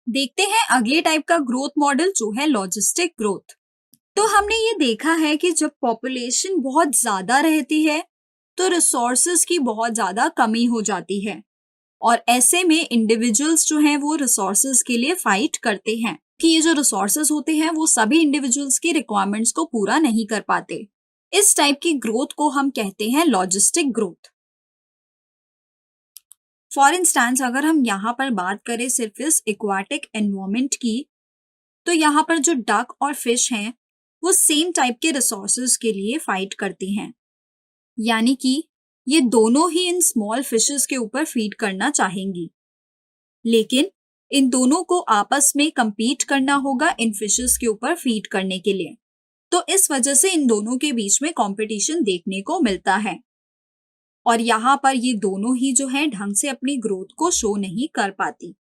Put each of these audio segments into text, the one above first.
देखते हैं अगले टाइप का ग्रोथ मॉडल जो है लॉजिस्टिक ग्रोथ। तो हमने ये देखा है कि जब पॉपुलेशन बहुत ज्यादा रहती है तो रिसोर्सेज की बहुत ज्यादा कमी हो जाती है और ऐसे में इंडिविजुअल्स जो हैं वो रिसोर्सेज के लिए फाइट करते हैं कि ये जो रिसोर्सेज होते हैं वो सभी इंडिविजुअल्स की रिक्वायरमेंट्स को पूरा नहीं कर पाते। इस टाइप की ग्रोथ को हम कहते हैं लॉजिस्टिक ग्रोथ। फॉर इंस्टेंस अगर हम यहाँ पर बात करें सिर्फ इस एक्वाटिक एनवायरनमेंट की, तो यहाँ पर जो डक और फिश हैं वो सेम टाइप के रिसोर्सेज के लिए फाइट करती हैं, यानी कि ये दोनों ही इन स्मॉल फिशेस के ऊपर फीड करना चाहेंगी, लेकिन इन दोनों को आपस में compete करना होगा इन फिशेस के ऊपर फीड करने के लिए। तो इस वजह से इन दोनों के बीच में कंपटीशन देखने को मिलता है और यहाँ पर ये दोनों ही जो है ढंग से अपनी ग्रोथ को शो नहीं कर पाती।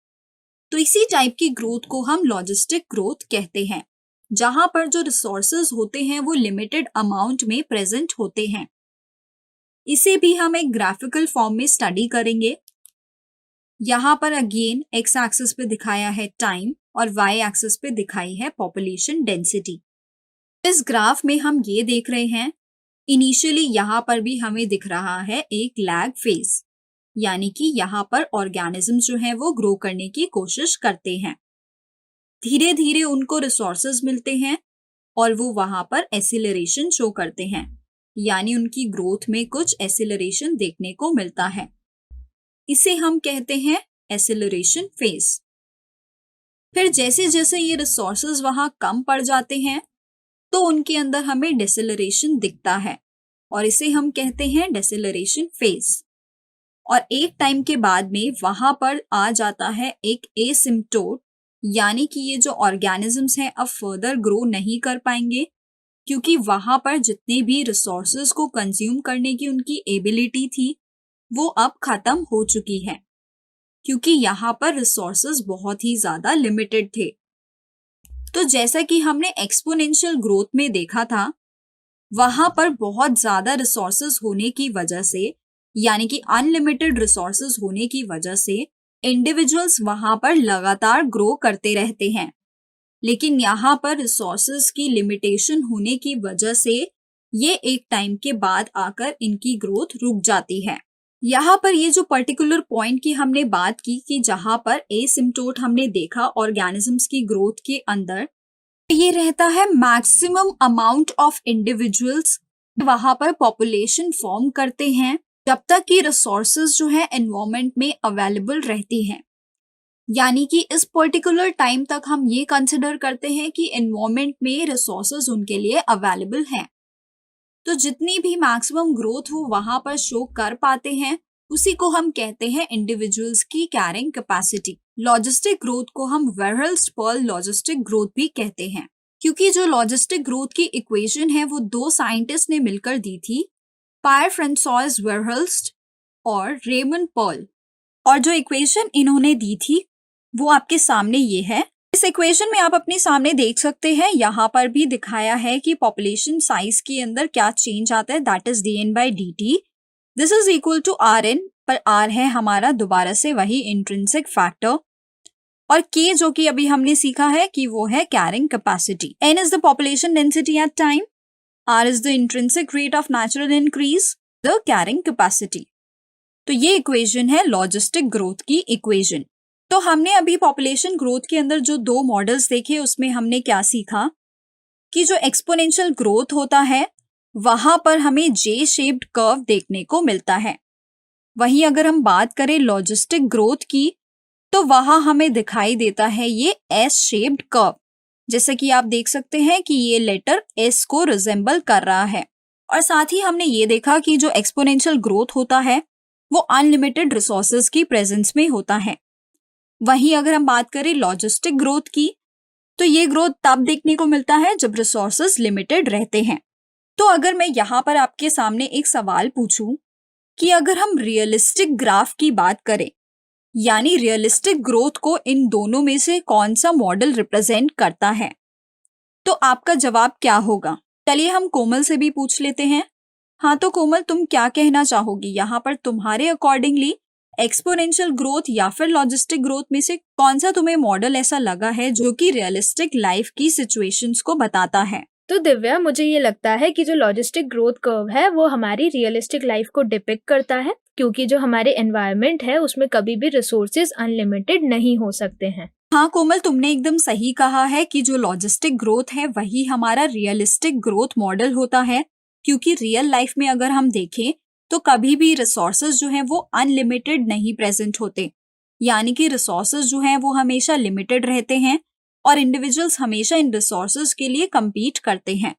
तो इसी टाइप की ग्रोथ को हम लॉजिस्टिक ग्रोथ कहते हैं, जहां पर जो रिसोर्सेज होते हैं वो लिमिटेड अमाउंट में प्रेजेंट होते हैं। इसे भी हम एक ग्राफिकल फॉर्म में स्टडी करेंगे। यहाँ पर अगेन एक्स एक्सिस पे दिखाया है टाइम और वाई एक्सिस पे दिखाई है पॉपुलेशन डेंसिटी। इस ग्राफ में हम ये देख रहे हैं इनिशियली यहाँ पर भी हमें दिख रहा है एक लैग फेज, यानी कि यहाँ पर ऑर्गेनिज्म जो है वो ग्रो करने की कोशिश करते हैं, धीरे धीरे उनको रिसोर्सेज मिलते हैं और वो वहां पर एसिलरेशन शो करते हैं, यानी उनकी ग्रोथ में कुछ एसिलरेशन देखने को मिलता है। इसे हम कहते हैं एसिलरेशन फेज। फिर जैसे जैसे ये रिसोर्सेज वहां कम पड़ जाते हैं तो उनके अंदर हमें डिसेलरेशन दिखता है और इसे हम कहते हैं डिसेलरेशन फेज। और एक टाइम के बाद में वहां पर आ जाता है एक एसिम्प्टोट, यानी कि ये जो ऑर्गेनिजम्स हैं अब फर्दर ग्रो नहीं कर पाएंगे, क्योंकि वहां पर जितने भी रिसोर्सेज को कंज्यूम करने की उनकी एबिलिटी थी वो अब खत्म हो चुकी है, क्योंकि यहाँ पर रिसोर्सेज बहुत ही ज्यादा लिमिटेड थे। तो जैसा कि हमने एक्सपोनेंशियल ग्रोथ में देखा था, वहां पर बहुत ज्यादा रिसोर्सेज होने की वजह से, यानी कि अनलिमिटेड रिसोर्सेज होने की वजह से इंडिविजुअल्स वहां पर लगातार ग्रो करते रहते हैं, लेकिन यहाँ पर रिसोर्सेज की लिमिटेशन होने की वजह से ये एक टाइम के बाद आकर इनकी ग्रोथ रुक जाती है। यहाँ पर ये जो पर्टिकुलर पॉइंट की हमने बात की कि जहां पर एसिम्प्टोट हमने देखा ऑर्गेनिजम्स की ग्रोथ के अंदर, ये रहता है मैक्सिमम अमाउंट ऑफ इंडिविजुअल्स वहां पर पॉपुलेशन फॉर्म करते हैं जब तक कि रिसोर्सेज जो है एनवायरनमेंट में अवेलेबल रहती हैं, यानी कि इस पर्टिकुलर टाइम तक हम ये कंसिडर करते हैं कि एनवायरनमेंट में रिसोर्सेज उनके लिए अवेलेबल हैं। तो जितनी भी मैक्सिमम ग्रोथ वो वहां पर शो कर पाते हैं उसी को हम कहते हैं इंडिविजुअल्स की कैरिंग कैपेसिटी। लॉजिस्टिक ग्रोथ को हम वेरहल्स्ट-पर्ल लॉजिस्टिक ग्रोथ भी कहते हैं, क्योंकि जो लॉजिस्टिक ग्रोथ की इक्वेशन है वो दो साइंटिस्ट ने मिलकर दी थी, पायर-फ्रांसॉइस वेरहल्स्ट और रेमंड पर्ल। और जो इक्वेशन इन्होंने दी थी वो आपके सामने ये है। इस इक्वेशन में आप अपने सामने देख सकते हैं, यहाँ पर भी दिखाया है कि पॉपुलेशन साइज के अंदर क्या चेंज आता है, that is dn/dt। This is equal to rn, पर r है हमारा दोबारा से वही इंट्रिंसिक फैक्टर, और k जो कि अभी हमने सीखा है कि वो है carrying capacity. n is the population density at time, r is the intrinsic rate of natural increase, the carrying capacity. तो ये इक्वेशन है लॉजिस्टिक ग्रोथ की इक्वेशन। तो हमने अभी पॉपुलेशन ग्रोथ के अंदर जो दो मॉडल्स देखे उसमें हमने क्या सीखा कि जो एक्सपोनेंशियल ग्रोथ होता है वहां पर हमें जे शेप्ड कर्व देखने को मिलता है। वहीं अगर हम बात करें लॉजिस्टिक ग्रोथ की तो वहां हमें दिखाई देता है ये एस शेप्ड कर्व, जैसे कि आप देख सकते हैं कि ये लेटर एस को रिजेंबल कर रहा है। और साथ ही हमने ये देखा कि जो एक्सपोनेंशियल ग्रोथ होता है वो अनलिमिटेड रिसोर्सेज की प्रेजेंस में होता है। वहीं अगर हम बात करें लॉजिस्टिक ग्रोथ की तो ये ग्रोथ तब देखने को मिलता है जब रिसोर्सेज लिमिटेड रहते हैं। तो अगर मैं यहाँ पर आपके सामने एक सवाल पूछूं कि अगर हम रियलिस्टिक ग्राफ की बात करें, यानी रियलिस्टिक ग्रोथ को इन दोनों में से कौन सा मॉडल रिप्रेजेंट करता है, तो आपका जवाब क्या होगा? चलिए हम कोमल से भी पूछ लेते हैं। हाँ तो कोमल, तुम क्या कहना चाहोगी? यहाँ पर तुम्हारे अकॉर्डिंगली एक्सपोनेंशियल ग्रोथ या फिर लॉजिस्टिक ग्रोथ में से कौन सा तुम्हें मॉडल ऐसा लगा है जो कि रियलिस्टिक लाइफ की सिचुएशंस को बताता है? तो दिव्या, मुझे ये लगता है कि जो लॉजिस्टिक ग्रोथ कर्व है वो हमारी रियलिस्टिक लाइफ को डिपिक्ट करता है, क्योंकि जो हमारे एनवायरनमेंट है उसमें कभी भी रिसोर्सेज अनलिमिटेड नहीं हो सकते हैं। हाँ कोमल, तुमने एकदम सही कहा है कि जो लॉजिस्टिक ग्रोथ है वही हमारा रियलिस्टिक ग्रोथ मॉडल होता है, क्योंकि रियल लाइफ में अगर हम देखें तो कभी भी रिसोर्सेज जो हैं वो अनलिमिटेड नहीं प्रेजेंट होते। यानी कि रिसोर्सेज जो हैं वो हमेशा लिमिटेड रहते हैं और इंडिविजुअल्स हमेशा इन रिसोर्सेज के लिए compete करते हैं।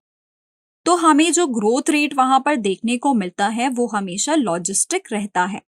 तो हमें जो ग्रोथ रेट वहां पर देखने को मिलता है वो हमेशा लॉजिस्टिक रहता है।